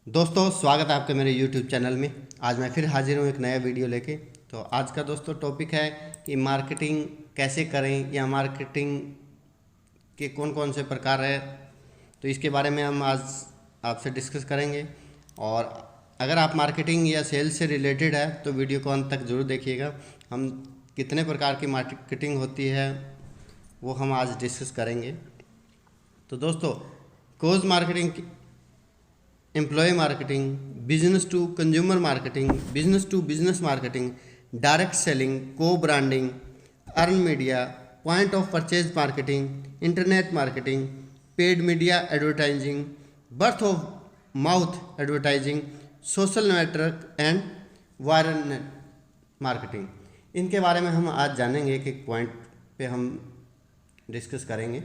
दोस्तों स्वागत है आपके मेरे YouTube चैनल में। आज मैं फिर हाजिर हूँ एक नया वीडियो लेके। तो आज का दोस्तों टॉपिक है कि मार्केटिंग कैसे करें या मार्केटिंग के कौन कौन से प्रकार है। तो इसके बारे में हम आज आपसे डिस्कस करेंगे। और अगर आप मार्केटिंग या सेल्स से रिलेटेड है तो वीडियो को अंत तक ज़रूर देखिएगा। हम कितने प्रकार की मार्केटिंग होती है वो हम आज डिस्कस करेंगे। तो दोस्तों cause marketing, employ marketing, business to consumer marketing, business to business marketing, direct selling, co branding, earn media, point of purchase marketing, internet marketing, paid media advertising, word of mouth advertising, social network and viral marketing. इनके बारे में हम आज जानेंगे। एक एक point पे हम डिस्कस करेंगे।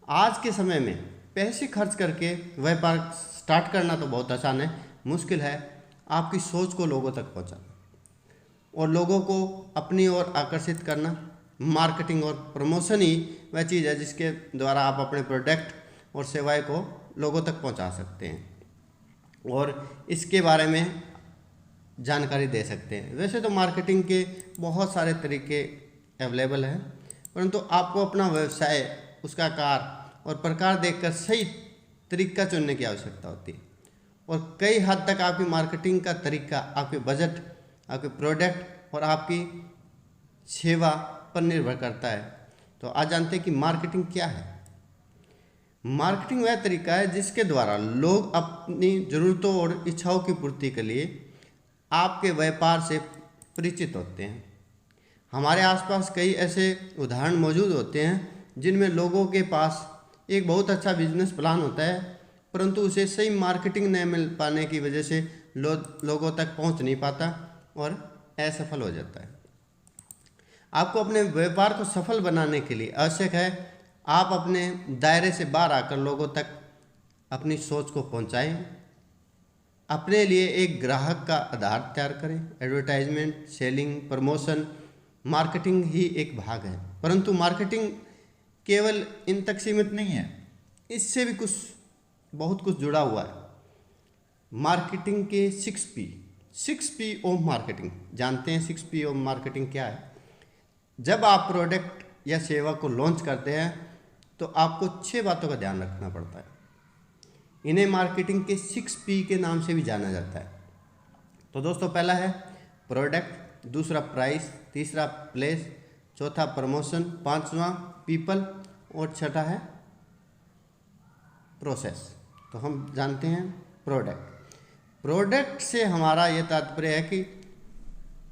आज के समय में पैसे खर्च करके व्यापार स्टार्ट करना तो बहुत आसान है, मुश्किल है आपकी सोच को लोगों तक पहुंचाना और लोगों को अपनी ओर आकर्षित करना। मार्केटिंग और प्रमोशन ही वह चीज़ है जिसके द्वारा आप अपने प्रोडक्ट और सेवाएं को लोगों तक पहुंचा सकते हैं और इसके बारे में जानकारी दे सकते हैं। वैसे तो मार्केटिंग के बहुत सारे तरीके अवेलेबल हैं, परंतु आपको अपना व्यवसाय, उसका आकार और प्रकार देखकर सही तरीका चुनने की आवश्यकता होती है। और कई हद तक आपकी मार्केटिंग का तरीका आपके बजट, आपके प्रोडक्ट और आपकी सेवा पर निर्भर करता है। तो आज जानते हैं कि मार्केटिंग क्या है। मार्केटिंग वह तरीका है जिसके द्वारा लोग अपनी ज़रूरतों और इच्छाओं की पूर्ति के लिए आपके व्यापार से परिचित होते हैं। हमारे आसपास कई ऐसे उदाहरण मौजूद होते हैं जिनमें लोगों के पास एक बहुत अच्छा बिजनेस प्लान होता है, परंतु उसे सही मार्केटिंग न मिल पाने की वजह से लोगों तक पहुंच नहीं पाता और असफल हो जाता है। आपको अपने व्यापार को सफल बनाने के लिए आवश्यक है आप अपने दायरे से बाहर आकर लोगों तक अपनी सोच को पहुंचाएं। अपने लिए एक ग्राहक का आधार तैयार करें। एडवर्टाइजमेंट, सेलिंग, प्रमोशन, मार्केटिंग ही एक भाग है, परंतु मार्केटिंग केवल इन तक सीमित नहीं है, इससे भी बहुत कुछ जुड़ा हुआ है। मार्केटिंग के 6P ऑफ मार्केटिंग जानते हैं। 6P ऑफ मार्केटिंग क्या है? जब आप प्रोडक्ट या सेवा को लॉन्च करते हैं तो आपको 6 बातों का ध्यान रखना पड़ता है। इन्हें मार्केटिंग के 6P के नाम से भी जाना जाता है। तो दोस्तों पहला है प्रोडक्ट, दूसरा प्राइस, तीसरा प्लेस, चौथा प्रमोशन, पांचवा पीपल और छठा है प्रोसेस। तो हम जानते हैं प्रोडक्ट से हमारा ये तात्पर्य है कि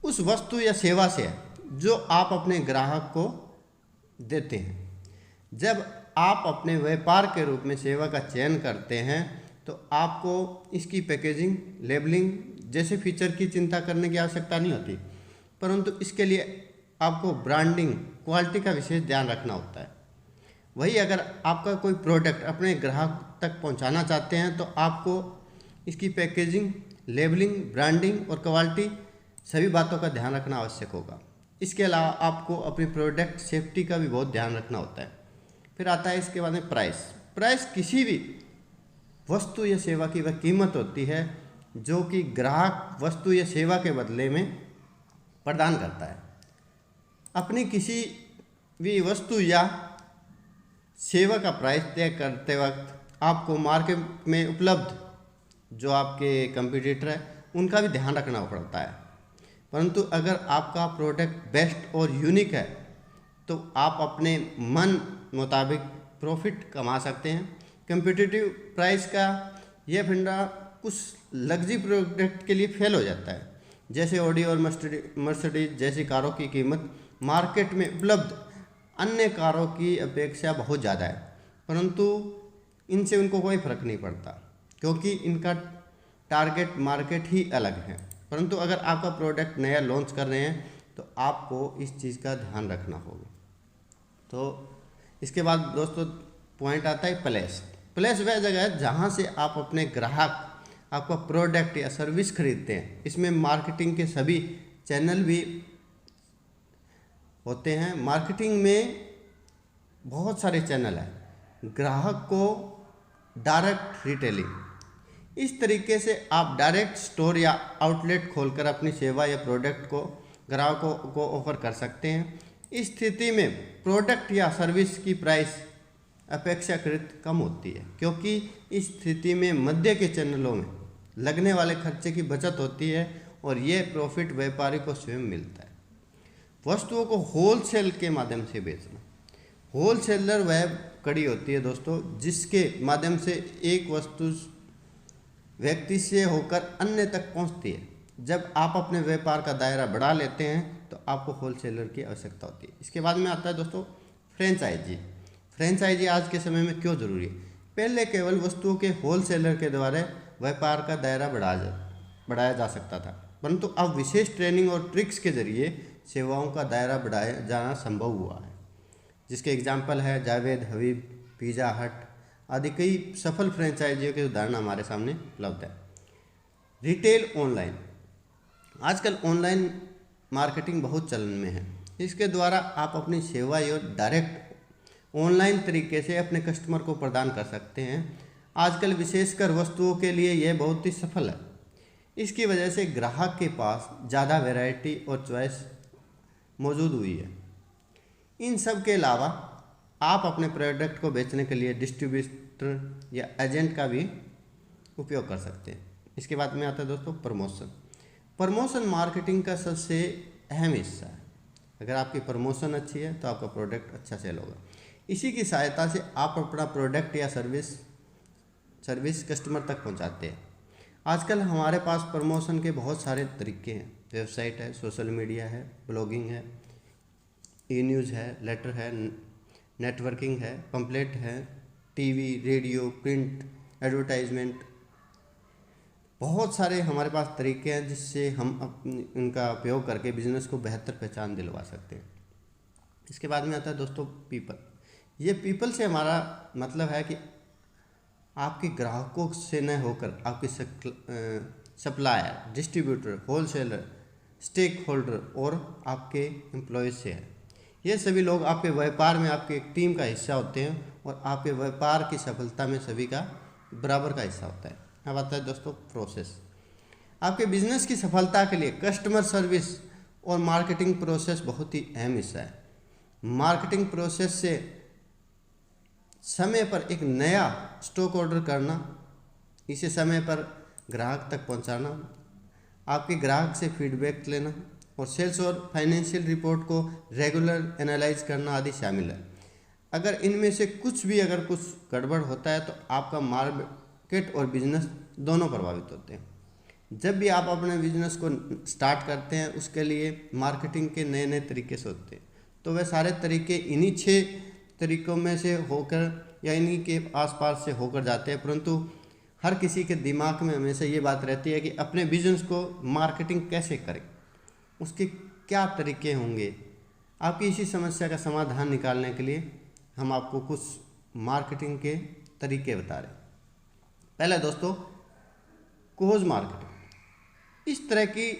उस वस्तु या सेवा से है जो आप अपने ग्राहक को देते हैं। जब आप अपने व्यापार के रूप में सेवा का चयन करते हैं तो आपको इसकी पैकेजिंग, लेबलिंग जैसे फीचर की चिंता करने की आवश्यकता नहीं होती, परंतु इसके लिए आपको ब्रांडिंग, क्वालिटी का विशेष ध्यान रखना होता है। वही अगर आपका कोई प्रोडक्ट अपने ग्राहक तक पहुंचाना चाहते हैं तो आपको इसकी पैकेजिंग, लेबलिंग, ब्रांडिंग और क्वालिटी सभी बातों का ध्यान रखना आवश्यक होगा। इसके अलावा आपको अपनी प्रोडक्ट सेफ्टी का भी बहुत ध्यान रखना होता है। फिर आता है इसके बाद में प्राइस किसी भी वस्तु या सेवा की वह कीमत होती है जो कि ग्राहक वस्तु या सेवा के बदले में प्रदान करता है। अपनी किसी भी वस्तु या सेवा का प्राइस तय करते वक्त आपको मार्केट में उपलब्ध जो आपके कंपटीटर है उनका भी ध्यान रखना पड़ता है। परंतु अगर आपका प्रोडक्ट बेस्ट और यूनिक है तो आप अपने मन मुताबिक प्रॉफिट कमा सकते हैं। कंपटीटिव प्राइस का यह फंडा कुछ लग्जरी प्रोडक्ट के लिए फेल हो जाता है, जैसे ऑडी और मर्सिडीज जैसी कारों की कीमत मार्केट में उपलब्ध अन्य कारों की अपेक्षा बहुत ज़्यादा है, परंतु इनसे उनको कोई फ़र्क नहीं पड़ता क्योंकि इनका टारगेट मार्केट ही अलग है। परंतु अगर आपका प्रोडक्ट नया लॉन्च कर रहे हैं तो आपको इस चीज़ का ध्यान रखना होगा। तो इसके बाद दोस्तों पॉइंट आता है प्लेस वह जगह है जहाँ से आप अपने ग्राहक आपका प्रोडक्ट या सर्विस खरीदते हैं। इसमें मार्केटिंग के सभी चैनल भी होते हैं। मार्केटिंग में बहुत सारे चैनल हैं। ग्राहक को डायरेक्ट रिटेलिंग इस तरीके से आप डायरेक्ट स्टोर या आउटलेट खोलकर अपनी सेवा या प्रोडक्ट को ग्राहकों को ऑफर कर सकते हैं। इस स्थिति में प्रोडक्ट या सर्विस की प्राइस अपेक्षाकृत कम होती है, क्योंकि इस स्थिति में मध्य के चैनलों में लगने वाले खर्चे की बचत होती है और यह प्रॉफिट व्यापारी को स्वयं मिलता है। वस्तुओं को होलसेल के माध्यम से बेचना। होलसेलर वह कड़ी होती है दोस्तों, जिसके माध्यम से एक वस्तु व्यक्ति से होकर अन्य तक पहुंचती है। जब आप अपने व्यापार का दायरा बढ़ा लेते हैं तो आपको होलसेलर की आवश्यकता होती है। इसके बाद में आता है दोस्तों फ्रेंचाइजी। फ्रेंचाइजी आज के समय में क्यों जरूरी है? पहले केवल वस्तुओं के होलसेलर के द्वारा व्यापार का दायरा बढ़ाया जा सकता था, परंतु अब विशेष ट्रेनिंग और ट्रिक्स के जरिए सेवाओं का दायरा बढ़ाया जाना संभव हुआ है, जिसके एग्जाम्पल है जावेद, हबीब, पिज़्ज़ा हट आदि कई सफल फ्रेंचाइजियों के उदाहरण हमारे सामने उपलब्ध है। Retail online. आजकल ऑनलाइन मार्केटिंग बहुत चलन में है। इसके द्वारा आप अपनी सेवा या डायरेक्ट ऑनलाइन तरीके से अपने कस्टमर को प्रदान कर सकते हैं। आजकल विशेषकर वस्तुओं के लिए यह बहुत ही सफल है। इसकी वजह से ग्राहक के पास ज़्यादा वैरायटी और चॉइस मौजूद हुई है। इन सब के अलावा आप अपने प्रोडक्ट को बेचने के लिए डिस्ट्रीब्यूटर या एजेंट का भी उपयोग कर सकते हैं। इसके बाद में आता है दोस्तों प्रमोशन। प्रमोशन मार्केटिंग का सबसे अहम हिस्सा है। अगर आपकी प्रमोशन अच्छी है तो आपका प्रोडक्ट अच्छा सेल होगा। इसी की सहायता से आप अपना प्रोडक्ट या सर्विस कस्टमर तक पहुंचाते हैं। आजकल हमारे पास प्रमोशन के बहुत सारे तरीके हैं। वेबसाइट है, सोशल मीडिया है, ब्लॉगिंग है, ई न्यूज़ है, लेटर है, नेटवर्किंग है, पंपलेट है, टीवी, रेडियो, प्रिंट, एडवर्टाइजमेंट, बहुत सारे हमारे पास तरीके हैं जिससे हम इनका उपयोग करके बिजनेस को बेहतर पहचान दिलवा सकते हैं। इसके बाद में आता है दोस्तों पीपल। ये पीपल से हमारा मतलब है कि आपके ग्राहकों से न होकर आपके supplier, distributor, wholesaler, stakeholder और आपके एम्प्लॉयज़ से है। ये सभी लोग आपके व्यापार में आपके एक टीम का हिस्सा होते हैं और आपके व्यापार की सफलता में सभी का बराबर का हिस्सा होता है। अब आता है दोस्तों प्रोसेस। आपके बिजनेस की सफलता के लिए कस्टमर सर्विस और मार्केटिंग प्रोसेस बहुत ही अहम हिस्सा है। मार्केटिंग प्रोसेस से समय पर एक नया स्टॉक ऑर्डर करना, इसे समय पर ग्राहक तक पहुंचाना, आपके ग्राहक से फीडबैक लेना और सेल्स और फाइनेंशियल रिपोर्ट को रेगुलर एनालाइज करना आदि शामिल है। अगर इनमें से कुछ गड़बड़ होता है तो आपका मार्केट और बिजनेस दोनों प्रभावित होते हैं। जब भी आप अपने बिजनेस को स्टार्ट करते हैं उसके लिए मार्केटिंग के नए नए तरीके से होते हैं, तो वह सारे तरीके इन्हीं 6 तरीकों में से होकर या इन्हीं के आसपास से होकर जाते हैं, परंतु हर किसी के दिमाग में हमेशा ये बात रहती है कि अपने बिजनेस को मार्केटिंग कैसे करें, उसके क्या तरीके होंगे। आपकी इसी समस्या का समाधान निकालने के लिए हम आपको कुछ मार्केटिंग के तरीके बता रहे हैं। पहला दोस्तों कोज मार्केटिंग। इस तरह की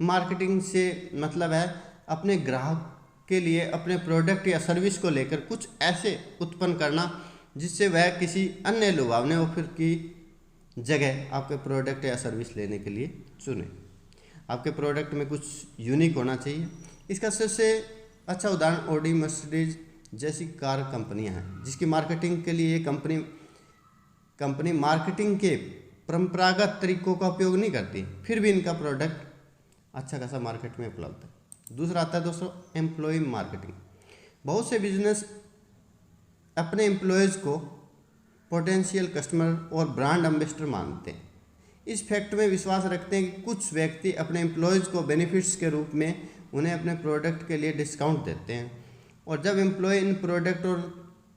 मार्केटिंग से मतलब है अपने ग्राहक के लिए अपने प्रोडक्ट या सर्विस को लेकर कुछ ऐसे उत्पन्न करना जिससे वह किसी अन्य लुभावने ऑफर की जगह आपके प्रोडक्ट या सर्विस लेने के लिए चुने। आपके प्रोडक्ट में कुछ यूनिक होना चाहिए। इसका सबसे अच्छा उदाहरण ऑडी, मर्सिडीज जैसी कार कंपनियां हैं, जिसकी मार्केटिंग के लिए कंपनी मार्केटिंग के परंपरागत तरीकों का उपयोग नहीं करती, फिर भी इनका प्रोडक्ट अच्छा खासा मार्केट में उपलब्ध है। दूसरा आता है दोस्तों एम्प्लॉय मार्केटिंग। बहुत से बिजनेस अपने एम्प्लॉयज़ को पोटेंशियल कस्टमर और ब्रांड एम्बेसडर मानते हैं। इस फैक्ट में विश्वास रखते हैं कि कुछ व्यक्ति अपने एम्प्लॉयज़ को बेनिफिट्स के रूप में उन्हें अपने प्रोडक्ट के लिए डिस्काउंट देते हैं, और जब एम्प्लॉय इन प्रोडक्ट और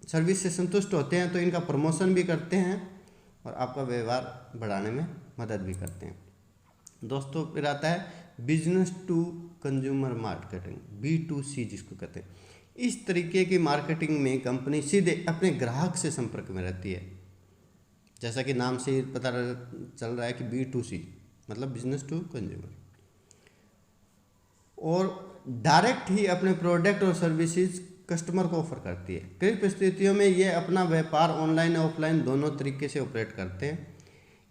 सर्विस से संतुष्ट होते हैं तो इनका प्रमोशन भी करते हैं और आपका व्यवहार बढ़ाने में मदद भी करते हैं। दोस्तों फिर आता है business to consumer marketing, B2C जिसको कहते हैं। इस तरीके की मार्केटिंग में कंपनी सीधे अपने ग्राहक से संपर्क में रहती है। जैसा कि नाम से पता चल रहा है कि B2C मतलब बिजनेस टू कंज्यूमर, और डायरेक्ट ही अपने प्रोडक्ट और सर्विसेज कस्टमर को ऑफर करती है। कई परिस्थितियों में ये अपना व्यापार ऑनलाइन और ऑफलाइन दोनों तरीके से ऑपरेट करते हैं।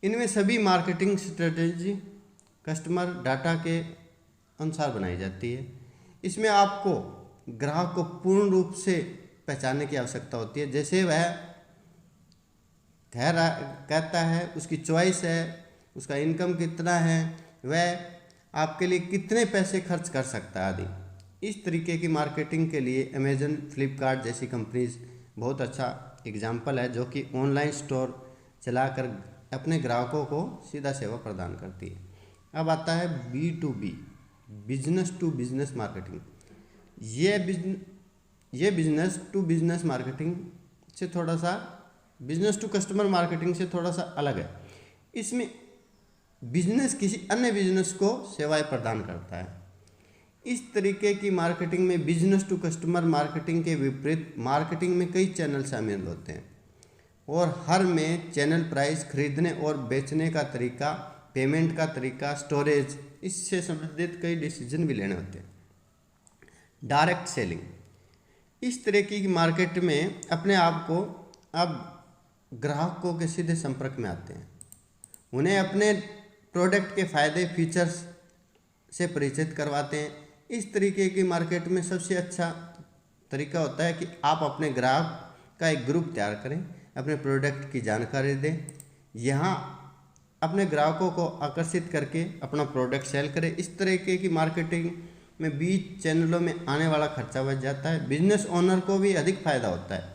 इनमें सभी मार्केटिंग स्ट्रेटेजी कस्टमर डाटा के अनुसार बनाई जाती है। इसमें आपको ग्राहक को पूर्ण रूप से पहचानने की आवश्यकता होती है। जैसे वह कहता है, उसकी चॉइस है, उसका इनकम कितना है, वह आपके लिए कितने पैसे खर्च कर सकता है आदि। इस तरीके की मार्केटिंग के लिए अमेजन, फ्लिपकार्ट जैसी कंपनीज बहुत अच्छा एग्जाम्पल है, जो कि ऑनलाइन स्टोर चलाकर अपने ग्राहकों को सीधा सेवा प्रदान करती है। अब आता है B2B, business to business marketing. ये बिजनेस टू बिजनेस मार्केटिंग से थोड़ा सा, बिजनेस टू कस्टमर मार्केटिंग से थोड़ा सा अलग है। इसमें बिजनेस किसी अन्य बिजनेस को सेवाएं प्रदान करता है। इस तरीके की मार्केटिंग में बिजनेस टू कस्टमर मार्केटिंग के विपरीत मार्केटिंग में कई चैनल शामिल होते हैं और हर में चैनल प्राइस, खरीदने और बेचने का तरीका, पेमेंट का तरीका, स्टोरेज, इससे संबंधित कई डिसीजन भी लेने होते हैं। डायरेक्ट सेलिंग, इस तरह की मार्केट में अपने आप को अब ग्राहकों के सीधे संपर्क में आते हैं, उन्हें अपने प्रोडक्ट के फ़ायदे, फीचर्स से परिचित करवाते हैं। इस तरीके की मार्केट में सबसे अच्छा तरीका होता है कि आप अपने ग्राहक का एक ग्रुप तैयार करें, अपने प्रोडक्ट की जानकारी दें, यहाँ अपने ग्राहकों को आकर्षित करके अपना प्रोडक्ट सेल करें। इस तरीके की मार्केटिंग में बीच चैनलों में आने वाला खर्चा बच जाता है, बिजनेस ओनर को भी अधिक फायदा होता है,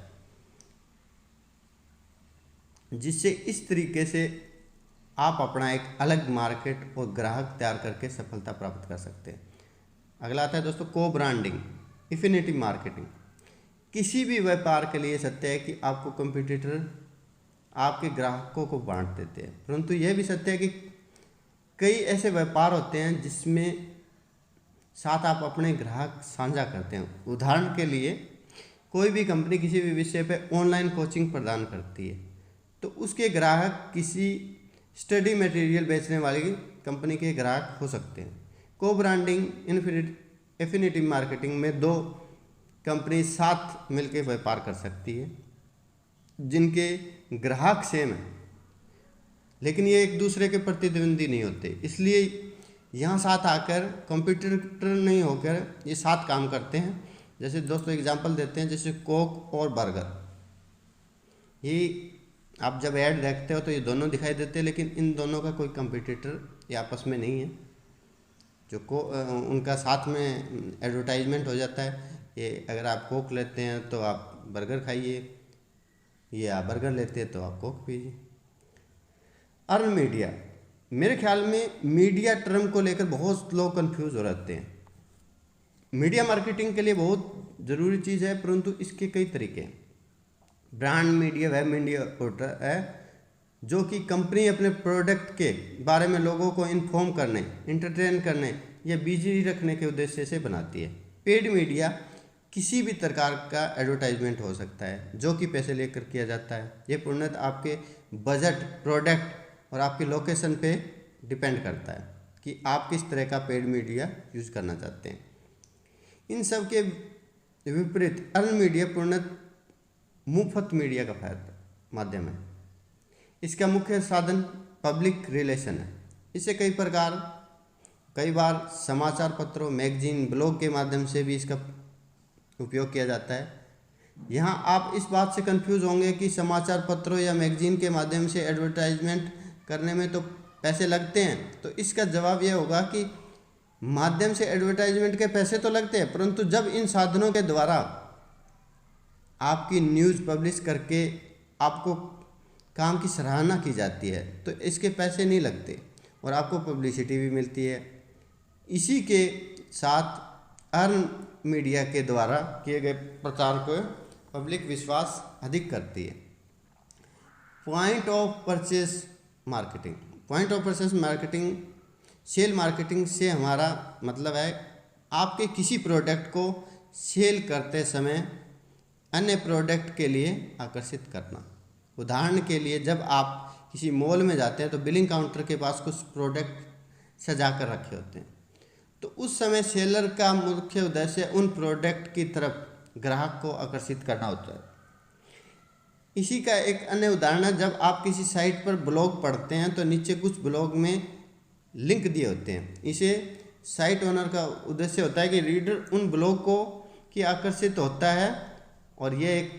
जिससे इस तरीके से आप अपना एक अलग मार्केट और ग्राहक तैयार करके सफलता प्राप्त कर सकते हैं। अगला आता है दोस्तों को ब्रांडिंग, एफिनिटी मार्केटिंग। किसी भी व्यापार के लिए सत्य है कि आपको कंपटीटर आपके ग्राहकों को बांट देते हैं, परंतु यह भी सत्य है कि कई ऐसे व्यापार होते हैं जिसमें साथ आप अपने ग्राहक साझा करते हैं। उदाहरण के लिए कोई भी कंपनी किसी भी विषय पर ऑनलाइन कोचिंग प्रदान करती है, तो उसके ग्राहक किसी स्टडी मटेरियल बेचने वाली कंपनी के ग्राहक हो सकते हैं। को ब्रांडिंग, एफिनिटी मार्केटिंग में दो कंपनी साथ मिलकर व्यापार कर सकती है जिनके ग्राहक सेम है, लेकिन ये एक दूसरे के प्रतिद्वंदी नहीं होते, इसलिए यहाँ साथ आकर कंपटीटर नहीं होकर ये साथ काम करते हैं। जैसे दोस्तों एग्जांपल देते हैं, जैसे कोक और बर्गर, ये आप जब ऐड देखते हो तो ये दोनों दिखाई देते हैं, लेकिन इन दोनों का कोई कंपटीटर ये आपस में नहीं है। जो उनका साथ में एडवर्टाइजमेंट हो जाता है, ये अगर आप कोक लेते हैं तो आप बर्गर खाइए, ये आप बर्गर लेते हैं तो आप कोक पीजिए। अर्न मीडिया, मेरे ख्याल में मीडिया टर्म को लेकर बहुत लोग कंफ्यूज हो रहते हैं। मीडिया मार्केटिंग के लिए बहुत ज़रूरी चीज़ है, परंतु इसके कई तरीके हैं। ब्रांड मीडिया वह मीडिया होता है जो कि कंपनी अपने प्रोडक्ट के बारे में लोगों को इन्फॉर्म करने, एंटरटेन करने या बिजी रखने के उद्देश्य से बनाती है। पेड मीडिया किसी भी प्रकार का एडवर्टाइजमेंट हो सकता है जो कि पैसे लेकर किया जाता है। ये पूर्णतः आपके बजट, प्रोडक्ट और आपकी लोकेशन पे डिपेंड करता है कि आप किस तरह का पेड मीडिया यूज़ करना चाहते हैं। इन सब के विपरीत अर्न मीडिया पूर्णतः मुफ्त मीडिया का माध्यम है। इसका मुख्य साधन पब्लिक रिलेशन है। इसे कई बार समाचार पत्रों, मैगजीन, ब्लॉग के माध्यम से भी इसका उपयोग किया जाता है। यहाँ आप इस बात से कंफ्यूज होंगे कि समाचार पत्रों या मैगजीन के माध्यम से एडवर्टाइजमेंट करने में तो पैसे लगते हैं, तो इसका जवाब यह होगा कि माध्यम से एडवर्टाइजमेंट के पैसे तो लगते हैं, परंतु जब इन साधनों के द्वारा आपकी न्यूज़ पब्लिश करके आपको काम की सराहना की जाती है तो इसके पैसे नहीं लगते और आपको पब्लिसिटी भी मिलती है। इसी के साथ अर्न मीडिया के द्वारा किए गए प्रचार को पब्लिक विश्वास अधिक करती है। Point of purchase marketing, point of purchase marketing sale marketing से हमारा मतलब है आपके किसी प्रोडक्ट को सेल करते समय अन्य प्रोडक्ट के लिए आकर्षित करना। उदाहरण के लिए जब आप किसी मॉल में जाते हैं तो बिलिंग काउंटर के पास कुछ प्रोडक्ट सजा कर रखे होते हैं, तो उस समय सेलर का मुख्य उद्देश्य उन प्रोडक्ट की तरफ ग्राहक को आकर्षित करना होता है। इसी का एक अन्य उदाहरण है, जब आप किसी साइट पर ब्लॉग पढ़ते हैं तो नीचे कुछ ब्लॉग में लिंक दिए होते हैं। इसे साइट ओनर का उद्देश्य होता है कि रीडर उन ब्लॉग को की आकर्षित होता है, और यह एक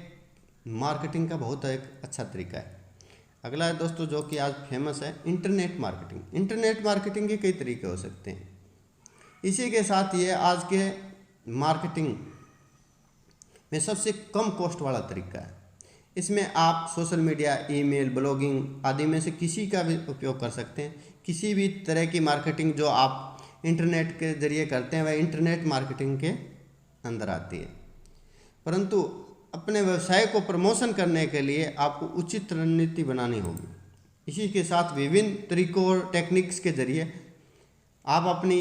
मार्केटिंग का बहुत एक अच्छा तरीका है। अगला है दोस्तों जो कि आज फेमस है, इंटरनेट मार्केटिंग। इंटरनेट मार्केटिंग के कई तरीके हो सकते हैं। इसी के साथ ये आज के मार्केटिंग में सबसे कम कॉस्ट वाला तरीका है। इसमें आप सोशल मीडिया, ईमेल, ब्लॉगिंग आदि में से किसी का भी उपयोग कर सकते हैं। किसी भी तरह की मार्केटिंग जो आप इंटरनेट के जरिए करते हैं वह इंटरनेट मार्केटिंग के अंदर आती है। परंतु अपने व्यवसाय को प्रमोशन करने के लिए आपको उचित रणनीति बनानी होगी। इसी के साथ विभिन्न तरीकों और टेक्निक्स के जरिए आप अपनी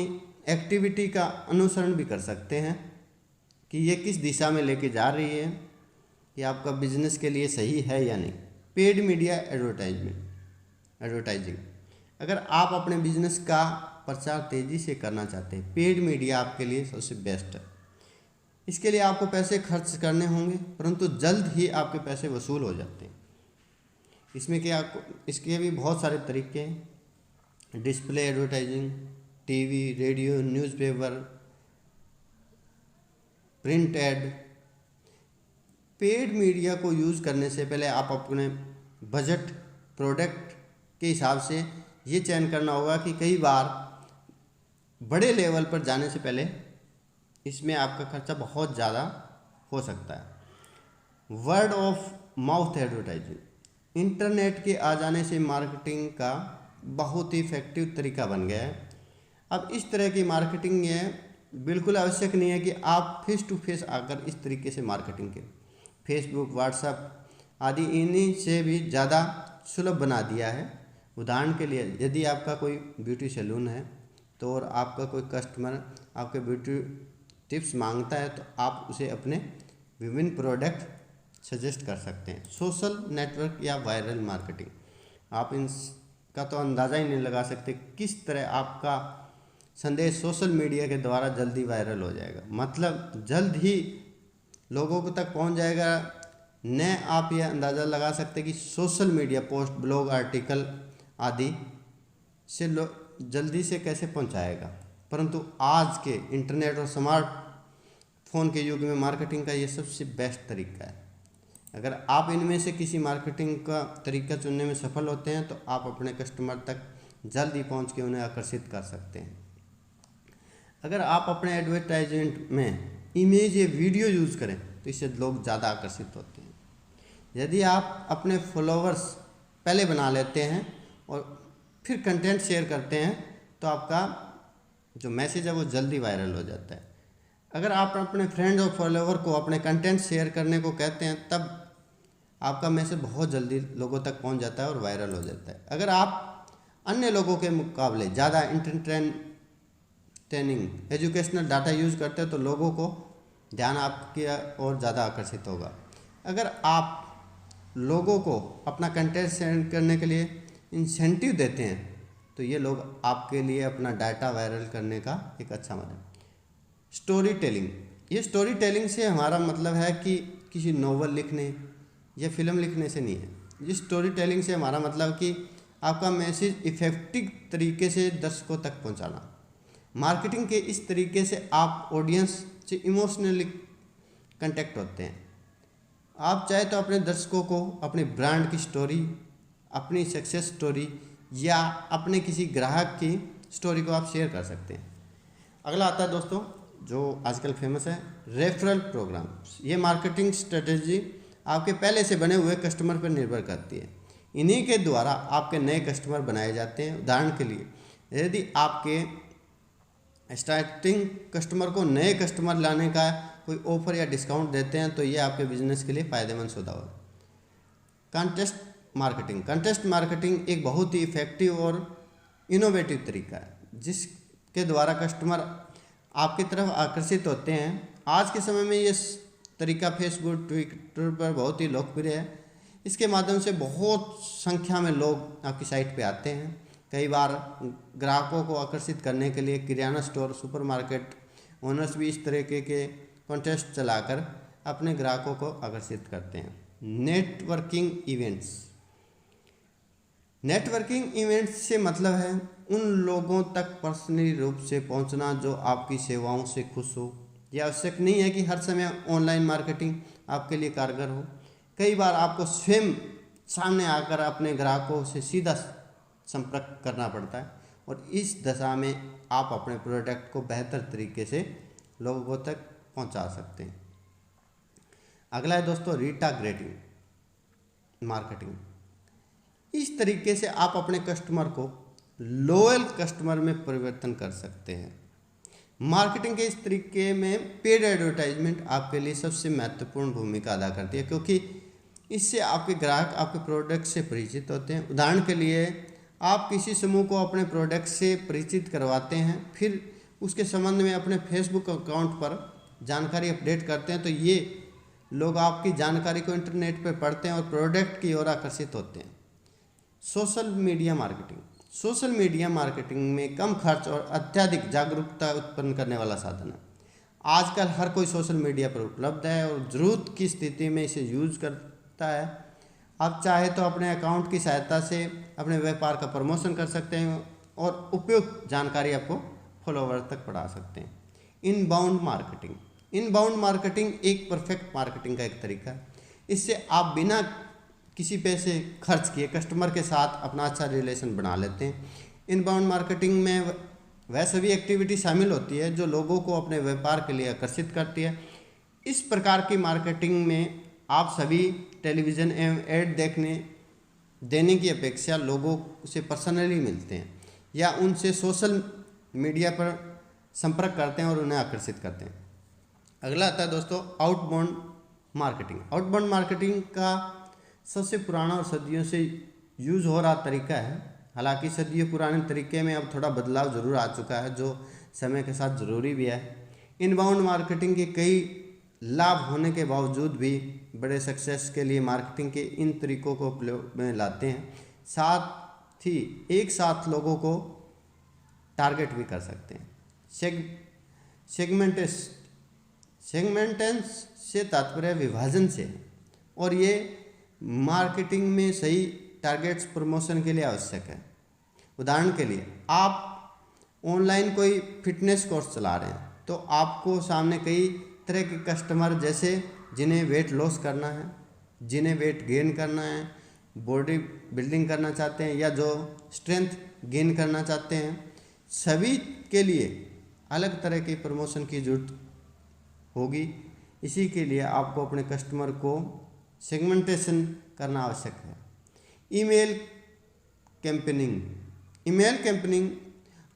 एक्टिविटी का अनुसरण भी कर सकते हैं कि ये किस दिशा में लेके जा रही है, कि आपका बिजनेस के लिए सही है या नहीं। पेड मीडिया एडवर्टाइजिंग, अगर आप अपने बिजनेस का प्रचार तेज़ी से करना चाहते हैं, पेड मीडिया आपके लिए सबसे बेस्ट है। इसके लिए आपको पैसे खर्च करने होंगे, परंतु जल्द ही आपके पैसे वसूल हो जाते हैं। इसमें क्या, इसके भी बहुत सारे तरीके हैं। Display advertising, TV, radio, newspaper, print ad. Paid media को यूज़ करने से पहले आप अपने बजट, प्रोडक्ट के हिसाब से ये चयन करना होगा कि कई बार बड़े लेवल पर जाने से पहले इसमें आपका खर्चा बहुत ज़्यादा हो सकता है। Word of mouth advertising, internet के आ जाने से मार्केटिंग का बहुत ही इफेक्टिव तरीका बन गया है। अब इस तरह की मार्केटिंग ये बिल्कुल आवश्यक नहीं है कि आप फेस टू फेस आकर इस तरीके से मार्केटिंग करें। फेसबुक, व्हाट्सएप आदि इन्हीं से भी ज़्यादा सुलभ बना दिया है। उदाहरण के लिए यदि आपका कोई ब्यूटी सैलून है तो और आपका कोई कस्टमर आपके ब्यूटी टिप्स मांगता है तो आप उसे अपने विभिन्न प्रोडक्ट सजेस्ट कर सकते हैं। सोशल नेटवर्क या वायरल मार्केटिंग, आप इनका तो अंदाज़ा ही नहीं लगा सकते किस तरह आपका संदेश सोशल मीडिया के द्वारा जल्दी वायरल हो जाएगा, मतलब जल्द ही लोगों को तक पहुंच जाएगा। न आप यह अंदाज़ा लगा सकते कि social media post, blog, article आदि से जल्दी से कैसे पहुंचाएगा। परंतु आज के इंटरनेट और स्मार्टफोन के युग में मार्केटिंग का ये सबसे बेस्ट तरीका है। अगर आप इनमें से किसी मार्केटिंग का तरीका चुनने में सफल होते हैं तो आप अपने कस्टमर तक जल्दी पहुंच के उन्हें आकर्षित कर सकते हैं। अगर आप अपने एडवर्टाइजमेंट में इमेज या वीडियो यूज़ करें तो इससे लोग ज़्यादा आकर्षित होते हैं। यदि आप अपने फॉलोवर्स पहले बना लेते हैं और फिर कंटेंट शेयर करते हैं तो आपका जो मैसेज है वो जल्दी वायरल हो जाता है। अगर आप अपने फ्रेंड और फॉलोवर को अपने कंटेंट शेयर करने को कहते हैं तब आपका मैसेज बहुत जल्दी लोगों तक पहुंच जाता है और वायरल हो जाता है। अगर आप अन्य लोगों के मुकाबले ज़्यादा एंटरटेनिंग, एजुकेशनल डाटा यूज़ करते हैं तो लोगों को ध्यान आपकी ओर ज़्यादा आकर्षित होगा। अगर आप लोगों को अपना कंटेंट शेयर करने के लिए इंसेंटिव देते हैं तो ये लोग आपके लिए अपना डाटा वायरल करने का एक अच्छा मौका है। स्टोरी टेलिंग, ये स्टोरी टेलिंग से हमारा मतलब है कि किसी नोवेल लिखने या फिल्म लिखने से नहीं है। ये स्टोरी टेलिंग से हमारा मतलब कि आपका मैसेज इफेक्टिव तरीके से दर्शकों तक पहुंचाना। मार्केटिंग के इस तरीके से आप ऑडियंस से इमोशनली कनेक्ट होते हैं। आप चाहे तो अपने दर्शकों को अपने ब्रांड की स्टोरी, अपनी सक्सेस स्टोरी या अपने किसी ग्राहक की स्टोरी को आप शेयर कर सकते हैं। अगला आता है दोस्तों जो आजकल फेमस है, रेफरल प्रोग्राम। ये मार्केटिंग स्ट्रेटेजी आपके पहले से बने हुए कस्टमर पर निर्भर करती है। इन्हीं के द्वारा आपके नए कस्टमर बनाए जाते हैं। उदाहरण के लिए यदि आपके स्टार्टिंग कस्टमर को नए कस्टमर लाने का कोई ऑफर या डिस्काउंट देते हैं तो ये आपके बिजनेस के लिए फ़ायदेमंद सौदा होगा। कॉन्टेस्ट मार्केटिंग, कंटेस्ट मार्केटिंग एक बहुत ही इफेक्टिव और इनोवेटिव तरीका है जिसके द्वारा कस्टमर आपकी तरफ आकर्षित होते हैं। आज के समय में ये तरीका फेसबुक, ट्विटर पर बहुत ही लोकप्रिय है। इसके माध्यम से बहुत संख्या में लोग आपकी साइट पे आते हैं। कई बार ग्राहकों को आकर्षित करने के लिए किराना स्टोर, सुपरमार्केट ओनर्स भी इस तरीके के कॉन्टेस्ट चलाकर अपने ग्राहकों को आकर्षित करते हैं। Networking events. नेटवर्किंग इवेंट्स से मतलब है उन लोगों तक पर्सनली रूप से पहुंचना जो आपकी सेवाओं से खुश हो। यह आवश्यक नहीं है कि हर समय ऑनलाइन मार्केटिंग आपके लिए कारगर हो। कई बार आपको स्वयं सामने आकर अपने ग्राहकों से सीधा संपर्क करना पड़ता है और इस दशा में आप अपने प्रोडक्ट को बेहतर तरीके से लोगों तक पहुंचा सकते हैं। अगला है दोस्तों रीटारगेटिंग मार्केटिंग। इस तरीके से आप अपने कस्टमर को लॉयल कस्टमर में परिवर्तन कर सकते हैं। मार्केटिंग के इस तरीके में पेड एडवर्टाइजमेंट आपके लिए सबसे महत्वपूर्ण भूमिका अदा करती है, क्योंकि इससे आपके ग्राहक आपके प्रोडक्ट से परिचित होते हैं। उदाहरण के लिए आप किसी समूह को अपने प्रोडक्ट से परिचित करवाते हैं, फिर उसके संबंध में अपने फेसबुक अकाउंट पर जानकारी अपडेट करते हैं, तो ये लोग आपकी जानकारी को इंटरनेट पर पढ़ते हैं और प्रोडक्ट की ओर आकर्षित होते हैं। Social media marketing. Social media marketing में कम खर्च और अत्यधिक जागरूकता उत्पन्न करने वाला साधन है। आजकल हर कोई सोशल मीडिया पर उपलब्ध है और ज़रूरत की स्थिति में इसे यूज करता है। आप चाहे तो अपने अकाउंट की सहायता से अपने व्यापार का प्रमोशन कर सकते हैं और उपयुक्त जानकारी आपको फॉलोवर तक बढ़ा सकते हैं। Inbound marketing. इनबाउंड मार्केटिंग एक परफेक्ट मार्केटिंग का एक तरीका है। इससे आप बिना किसी पैसे खर्च किए कस्टमर के साथ अपना अच्छा रिलेशन बना लेते हैं। इनबाउंड मार्केटिंग में वह सभी एक्टिविटी शामिल होती है जो लोगों को अपने व्यापार के लिए आकर्षित करती है। इस प्रकार की मार्केटिंग में आप सभी टेलीविज़न एवं ऐड देने की अपेक्षा लोगों से पर्सनली मिलते हैं या उनसे सोशल मीडिया पर संपर्क करते हैं और उन्हें आकर्षित करते हैं। अगला आता है दोस्तों आउटबाउंड मार्केटिंग। आउटबाउंड मार्केटिंग का सबसे पुराना और सदियों से यूज़ हो रहा तरीका है। हालांकि सदियों पुराने तरीके में अब थोड़ा बदलाव ज़रूर आ चुका है जो समय के साथ ज़रूरी भी है। इनबाउंड मार्केटिंग के कई लाभ होने के बावजूद भी बड़े सक्सेस के लिए मार्केटिंग के इन तरीकों को उपयोग में लाते हैं। साथ ही एक साथ लोगों को टारगेट भी कर सकते हैं। सेगमेंटेंस से तात्पर्य विभाजन से है और ये मार्केटिंग में सही टारगेट्स प्रमोशन के लिए आवश्यक है। उदाहरण के लिए आप ऑनलाइन कोई फिटनेस कोर्स चला रहे हैं तो आपको सामने कई तरह के कस्टमर जैसे जिन्हें वेट लॉस करना है, जिन्हें वेट गेन करना है, बॉडी बिल्डिंग करना चाहते हैं या जो स्ट्रेंथ गेन करना चाहते हैं, सभी के लिए अलग तरह की प्रमोशन की जरूरत होगी। इसी के लिए आपको अपने कस्टमर को सेगमेंटेशन करना आवश्यक है। ईमेल कैंपेनिंग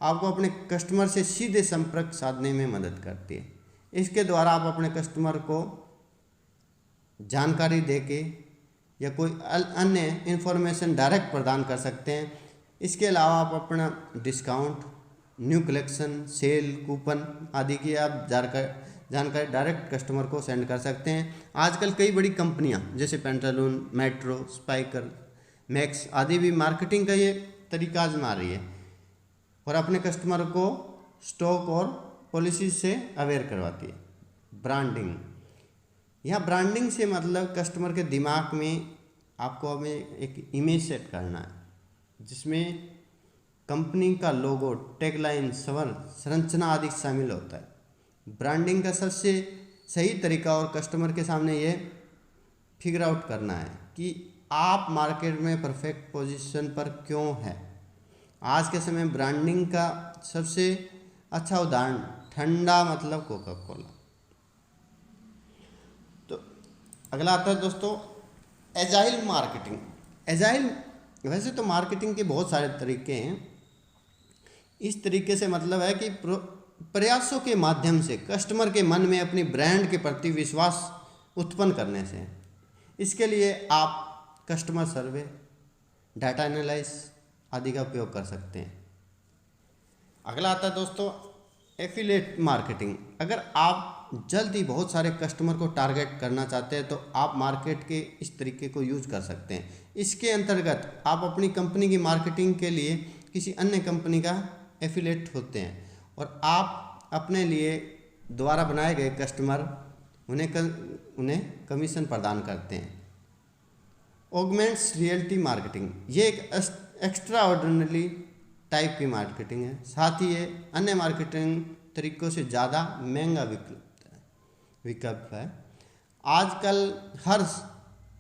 आपको अपने कस्टमर से सीधे संपर्क साधने में मदद करती है। इसके द्वारा आप अपने कस्टमर को जानकारी देके या कोई अन्य इन्फॉर्मेशन डायरेक्ट प्रदान कर सकते हैं। इसके अलावा आप अपना discount, new collection, sale, coupon आदि की आप जानकारी डायरेक्ट कस्टमर को सेंड कर सकते हैं। आजकल कई बड़ी कंपनियां जैसे पेंटालून, मेट्रो, स्पाइकर, मैक्स आदि भी मार्केटिंग का ये तरीका आजमा रही है और अपने कस्टमर को स्टॉक और पॉलिसी से अवेयर करवाती है। ब्रांडिंग। यहाँ ब्रांडिंग से मतलब कस्टमर के दिमाग में आपको हमें एक इमेज सेट करना है जिसमें कंपनी का लोगो, टैगलाइन, संरचना आदि शामिल होता है। ब्रांडिंग का सबसे सही तरीका और कस्टमर के सामने ये फिगर आउट करना है कि आप मार्केट में परफेक्ट पोजीशन पर क्यों है। आज के समय ब्रांडिंग का सबसे अच्छा उदाहरण ठंडा मतलब कोका कोला। तो अगला आता है दोस्तों एजाइल मार्केटिंग। एजाइल वैसे तो मार्केटिंग के बहुत सारे तरीके हैं। इस तरीके से मतलब है कि प्रयासों के माध्यम से कस्टमर के मन में अपनी ब्रांड के प्रति विश्वास उत्पन्न करने से। इसके लिए आप कस्टमर सर्वे, डाटा एनालिसिस आदि का उपयोग कर सकते हैं। अगला आता है दोस्तों एफिलिएट मार्केटिंग। अगर आप जल्द ही बहुत सारे कस्टमर को टारगेट करना चाहते हैं तो आप मार्केट के इस तरीके को यूज कर सकते हैं। इसके अंतर्गत आप अपनी कंपनी की मार्केटिंग के लिए किसी अन्य कंपनी का एफिलिएट होते हैं और आप अपने लिए द्वारा बनाए गए कस्टमर उन्हें कमीशन प्रदान करते हैं। ऑगमेंट्स रियलिटी मार्केटिंग, ये एक एक्स्ट्रा ऑर्डिनरी टाइप की मार्केटिंग है। साथ ही ये अन्य मार्केटिंग तरीकों से ज़्यादा महंगा विकल्प है। आजकल हर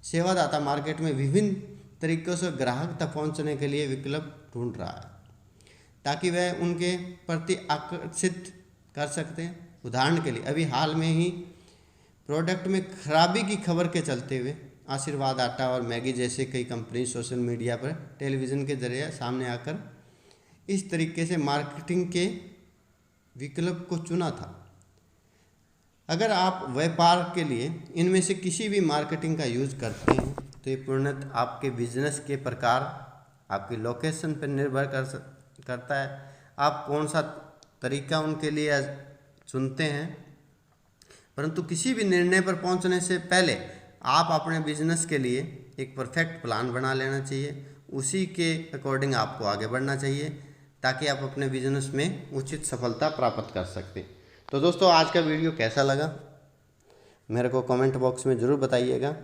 सेवादाता मार्केट में विभिन्न तरीकों से ग्राहक तक पहुंचने के लिए विकल्प ढूंढ रहा है ताकि वह उनके प्रति आकर्षित कर सकते हैं। उदाहरण के लिए अभी हाल में ही प्रोडक्ट में खराबी की खबर के चलते हुए आशीर्वाद आटा और मैगी जैसे कई कंपनी सोशल मीडिया पर टेलीविज़न के जरिए सामने आकर इस तरीके से मार्केटिंग के विकल्प को चुना था। अगर आप व्यापार के लिए इनमें से किसी भी मार्केटिंग का यूज़ करते हैं तो ये पूर्णतः आपके बिजनेस के प्रकार, आपकी लोकेशन पर निर्भर करता है आप कौन सा तरीका उनके लिए चुनते हैं। परंतु किसी भी निर्णय पर पहुंचने से पहले आप अपने बिजनेस के लिए एक परफेक्ट प्लान बना लेना चाहिए, उसी के अकॉर्डिंग आपको आगे बढ़ना चाहिए ताकि आप अपने बिजनेस में उचित सफलता प्राप्त कर सकते। तो दोस्तों आज का वीडियो कैसा लगा मेरे को कमेंट बॉक्स में ज़रूर बताइएगा।